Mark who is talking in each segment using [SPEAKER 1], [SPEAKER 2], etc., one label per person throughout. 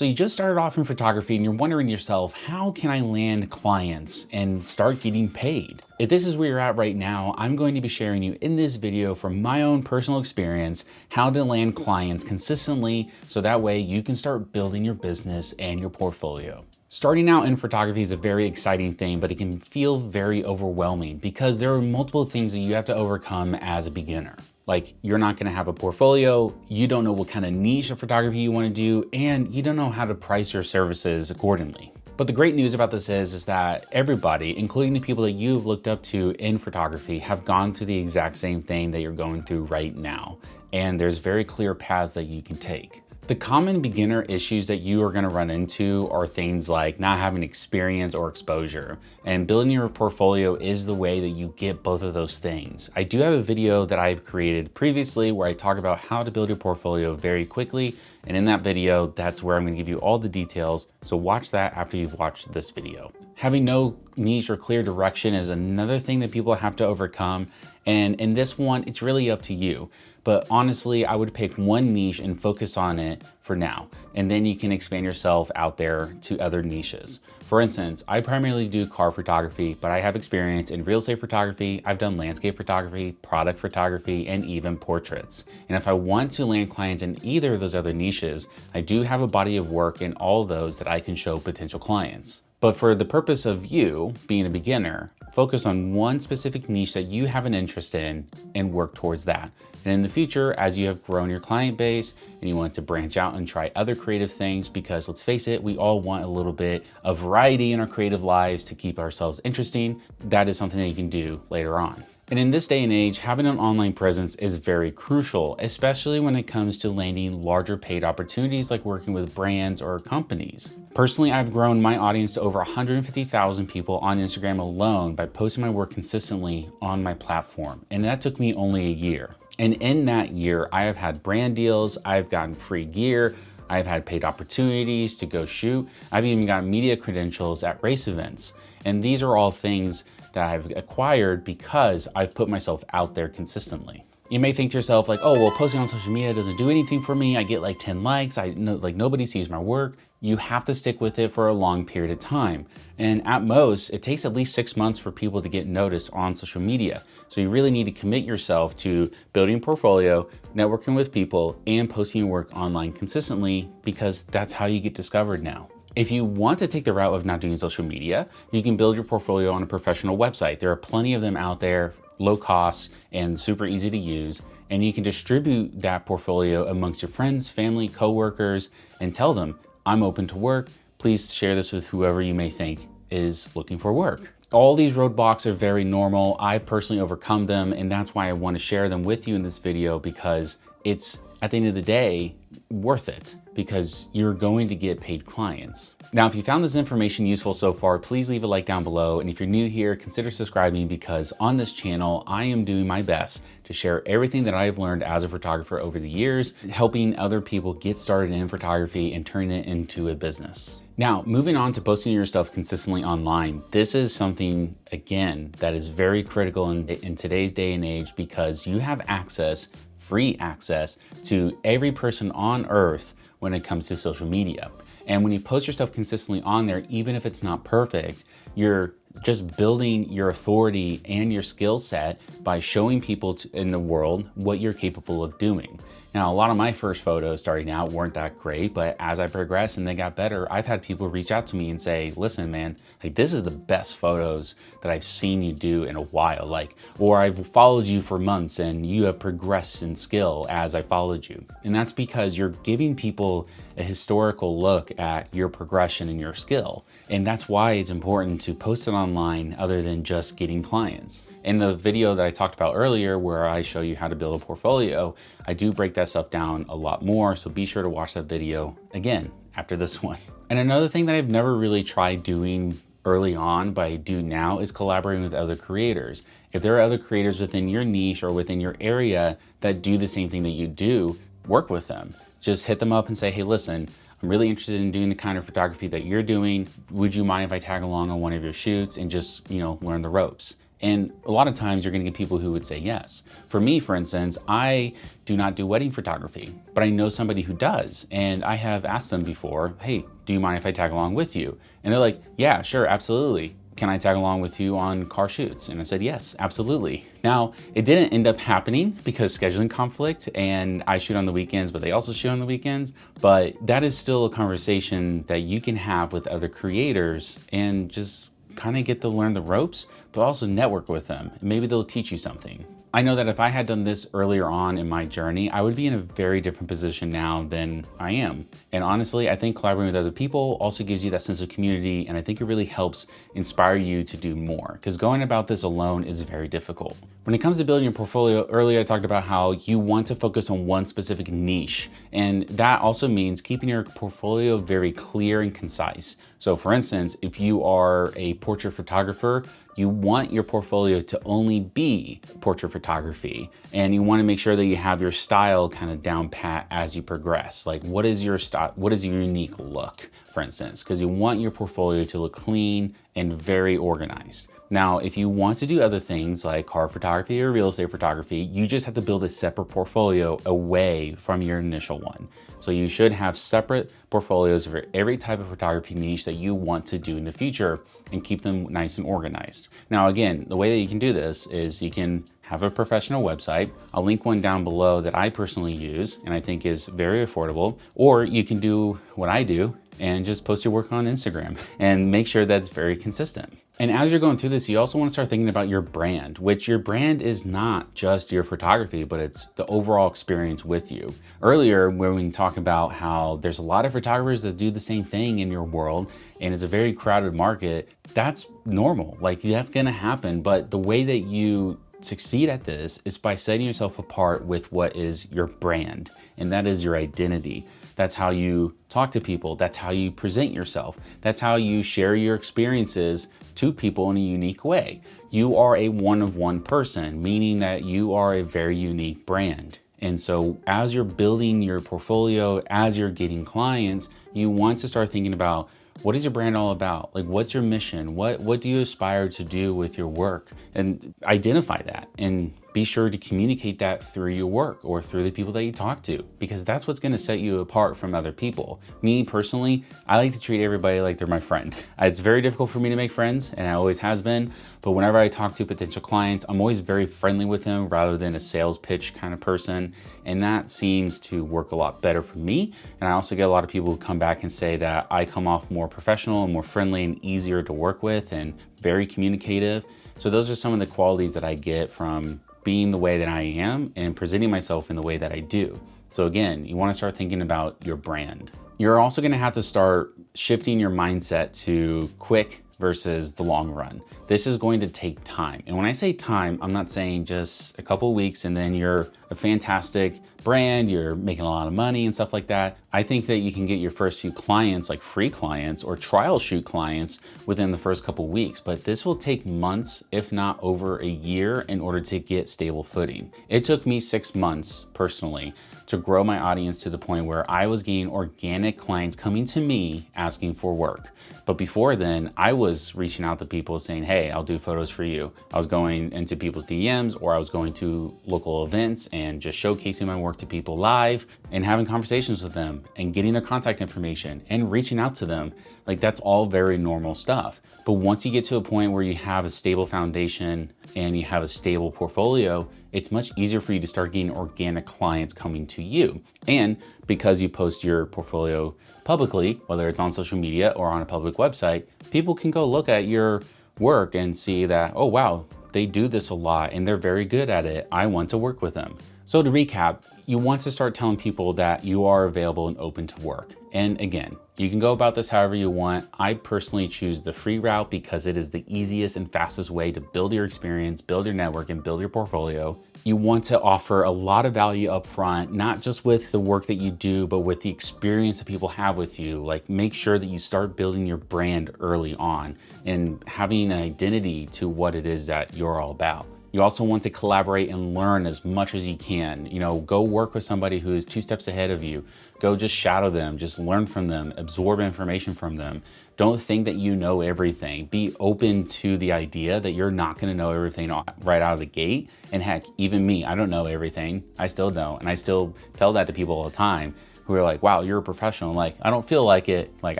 [SPEAKER 1] So you just started off in photography and you're wondering to yourself, how can I land clients and start getting paid? If this is where you're at right now, I'm going to be sharing you in this video from my own personal experience, how to land clients consistently so that way you can start building your business and your portfolio. Starting out in photography is a very exciting thing, but it can feel very overwhelming because there are multiple things that you have to overcome as a beginner. Like, you're not gonna have a portfolio, you don't know what kind of niche of photography you wanna do, and you don't know how to price your services accordingly. But the great news about this is that everybody, including the people that you've looked up to in photography, have gone through the exact same thing that you're going through right now. And there's very clear paths that you can take. The common beginner issues that you are going to run into are things like not having experience or exposure, and building your portfolio is the way that you get both of those things. I do have a video that I've created previously where I talk about how to build your portfolio very quickly, and in that video, that's where I'm going to give you all the details, so watch that after you've watched this video. Having no niche or clear direction is another thing that people have to overcome, and in this one, it's really up to you. But honestly, I would pick one niche and focus on it for now, and then you can expand yourself out there to other niches. For instance, I primarily do car photography, but I have experience in real estate photography, I've done landscape photography, product photography, and even portraits. And if I want to land clients in either of those other niches, I do have a body of work in all of those that I can show potential clients. But for the purpose of you being a beginner, focus on one specific niche that you have an interest in and work towards that. And in the future, as you have grown your client base and you want to branch out and try other creative things, because let's face it, we all want a little bit of variety in our creative lives to keep ourselves interesting. That is something that you can do later on. And in this day and age, having an online presence is very crucial, especially when it comes to landing larger paid opportunities like working with brands or companies. Personally, I've grown my audience to over 150,000 people on Instagram alone by posting my work consistently on my platform. And that took me only a year. And in that year, I have had brand deals, I've gotten free gear, I've had paid opportunities to go shoot, I've even got media credentials at race events. And these are all things that I've acquired because I've put myself out there consistently. You may think to yourself like, oh, well, posting on social media doesn't do anything for me. I get like 10 likes, nobody sees my work. You have to stick with it for a long period of time. And at most, it takes at least 6 months for people to get noticed on social media. So you really need to commit yourself to building a portfolio, networking with people, and posting your work online consistently, because that's how you get discovered now. If you want to take the route of not doing social media, you can build your portfolio on a professional website. There are plenty of them out there, low cost and super easy to use. And you can distribute that portfolio amongst your friends, family, coworkers, and tell them, I'm open to work. Please share this with whoever you may think is looking for work. All these roadblocks are very normal. I've personally overcome them, and that's why I want to share them with you in this video, because it's, at the end of the day, worth it, because you're going to get paid clients. Now, if you found this information useful so far, please leave a like down below. And if you're new here, consider subscribing, because on this channel, I am doing my best to share everything that I've learned as a photographer over the years, helping other people get started in photography and turn it into a business. Now, moving on to posting your stuff consistently online, this is something, again, that is very critical in today's day and age, because you have access, free access, to every person on earth when it comes to social media. And when you post your stuff consistently on there, even if it's not perfect, you're just building your authority and your skill set by showing people in the world what you're capable of doing. Now, a lot of my first photos starting out weren't that great, but as I progressed and they got better, I've had people reach out to me and say, listen, man, like, this is the best photos that I've seen you do in a while. Or I've followed you for months and you have progressed in skill as I followed you. And that's because you're giving people a historical look at your progression and your skill. And that's why it's important to post it online other than just getting clients. In the video that I talked about earlier, where I show you how to build a portfolio, I do break that stuff down a lot more, so be sure to watch that video again after this one. And another thing that I've never really tried doing early on, but I do now, is collaborating with other creators. If there are other creators within your niche or within your area that do the same thing that you do, work with them. Just hit them up and say, hey, listen, I'm really interested in doing the kind of photography that you're doing. Would you mind if I tag along on one of your shoots and just, learn the ropes? And a lot of times you're gonna get people who would say yes. For me, for instance, I do not do wedding photography, but I know somebody who does. And I have asked them before, hey, do you mind if I tag along with you? And they're like, yeah, sure, absolutely. Can I tag along with you on car shoots? And I said, yes, absolutely. Now, it didn't end up happening because scheduling conflict, and I shoot on the weekends, but they also shoot on the weekends. But that is still a conversation that you can have with other creators and just kind of get to learn the ropes, but also network with them. Maybe they'll teach you something. I know that if I had done this earlier on in my journey, I would be in a very different position now than I am. And honestly, I think collaborating with other people also gives you that sense of community, and I think it really helps inspire you to do more, because going about this alone is very difficult. When it comes to building your portfolio, earlier I talked about how you want to focus on one specific niche, and that also means keeping your portfolio very clear and concise. So for instance, if you are a portrait photographer, you want your portfolio to only be portrait photography, and you want to make sure that you have your style kind of down pat as you progress. Like, what is your style? What is your unique look, for instance? Because you want your portfolio to look clean and very organized. Now, if you want to do other things like car photography or real estate photography, you just have to build a separate portfolio away from your initial one. So you should have separate portfolios for every type of photography niche that you want to do in the future and keep them nice and organized. Now, again, the way that you can do this is you can have a professional website. I'll link one down below that I personally use and I think is very affordable. Or you can do what I do and just post your work on Instagram and make sure that's very consistent. And as you're going through this, you also want to start thinking about your brand, which your brand is not just your photography, but it's the overall experience with you. Earlier, when we talked about how there's a lot of photographers that do the same thing in your world, and it's a very crowded market, that's normal. Like, that's gonna happen. But the way that you succeed at this is by setting yourself apart with what is your brand, and that is your identity. That's how you talk to people. That's how you present yourself. That's how you share your experiences to people in a unique way. You are a one-of-one person, meaning that you are a very unique brand. And so as you're building your portfolio, as you're getting clients, you want to start thinking about, what is your brand all about? Like, what's your mission? What do you aspire to do with your work? And identify that and be sure to communicate that through your work or through the people that you talk to, because that's what's going to set you apart from other people. Me personally, I like to treat everybody like they're my friend. It's very difficult for me to make friends, and it always has been. But whenever I talk to potential clients, I'm always very friendly with them rather than a sales pitch kind of person. And that seems to work a lot better for me. And I also get a lot of people who come back and say that I come off more professional and more friendly and easier to work with and very communicative. So those are some of the qualities that I get from being the way that I am and presenting myself in the way that I do. So again, you want to start thinking about your brand. You're also going to have to start shifting your mindset to quick versus the long run. This is going to take time. And when I say time, I'm not saying just a couple of weeks and then you're a fantastic brand, you're making a lot of money and stuff like that. I think that you can get your first few clients, like free clients or trial shoot clients, within the first couple of weeks, but this will take months, if not over a year, in order to get stable footing. It took me 6 months personally to grow my audience to the point where I was getting organic clients coming to me asking for work. But before then, I was reaching out to people saying, hey, I'll do photos for you. I was going into people's DMs, or I was going to local events and just showcasing my work to people live and having conversations with them and getting their contact information and reaching out to them. Like, that's all very normal stuff. But once you get to a point where you have a stable foundation and you have a stable portfolio, it's much easier for you to start getting organic clients coming to you. And because you post your portfolio publicly, whether it's on social media or on a public website, people can go look at your work and see that, oh wow, they do this a lot and they're very good at it. I want to work with them. So to recap, you want to start telling people that you are available and open to work. And again, you can go about this however you want. I personally choose the free route because it is the easiest and fastest way to build your experience, build your network, and build your portfolio. You want to offer a lot of value up front, not just with the work that you do, but with the experience that people have with you. Like, make sure that you start building your brand early on and having an identity to what it is that you're all about. You also want to collaborate and learn as much as you can. You know, go work with somebody who is 2 steps ahead of you. Go just shadow them, just learn from them, absorb information from them. Don't think that you know everything. Be open to the idea that you're not gonna know everything right out of the gate. And heck, even me, I don't know everything. I still don't. And I still tell that to people all the time who are like, wow, you're a professional. Like, I don't feel like it. Like,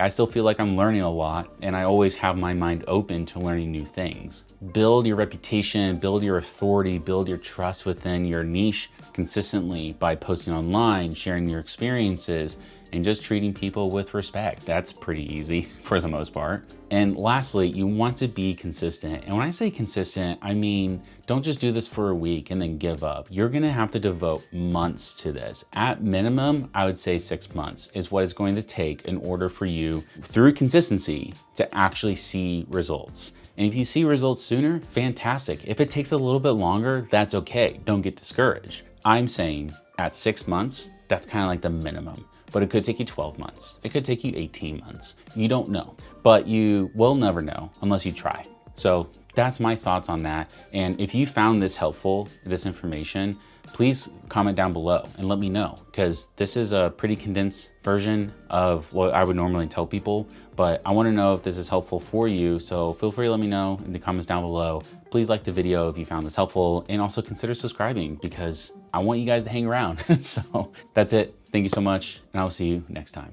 [SPEAKER 1] I still feel like I'm learning a lot, and I always have my mind open to learning new things. Build your reputation, build your authority, build your trust within your niche consistently by posting online, sharing your experiences, and just treating people with respect. That's pretty easy for the most part. And lastly, you want to be consistent. And when I say consistent, I mean, don't just do this for a week and then give up. You're gonna have to devote months to this. At minimum, I would say 6 months is what it's going to take in order for you, through consistency, to actually see results. And if you see results sooner, fantastic. If it takes a little bit longer, that's okay. Don't get discouraged. I'm saying at 6 months, that's kind of like the minimum. But it could take you 12 months. It could take you 18 months. You don't know, but you will never know unless you try. So that's my thoughts on that. And if you found this helpful, this information, please comment down below and let me know, because this is a pretty condensed version of what I would normally tell people, but I want to know if this is helpful for you. So feel free to let me know in the comments down below. Please like the video if you found this helpful, and also consider subscribing because I want you guys to hang around. So that's it. Thank you so much, and I will see you next time.